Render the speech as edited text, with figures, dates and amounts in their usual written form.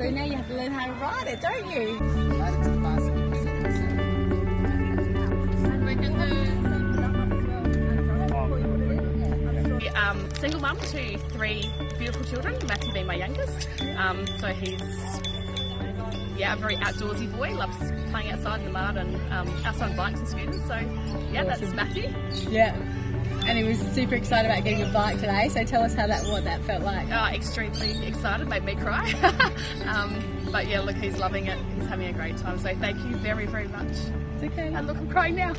So now you have to learn how to ride it, don't you? Single mum to 3 beautiful children, Matthew being my youngest. So he's a very outdoorsy boy, loves playing outside in the mud and outside on bikes and scooters. So yeah, awesome. That's Matthew. Yeah. And he was super excited about getting a bike today, so tell us what that felt like. Extremely excited, made me cry. But yeah, look, he's loving it, he's having a great time, so thank you very, very much. It's okay. And look, I'm crying now.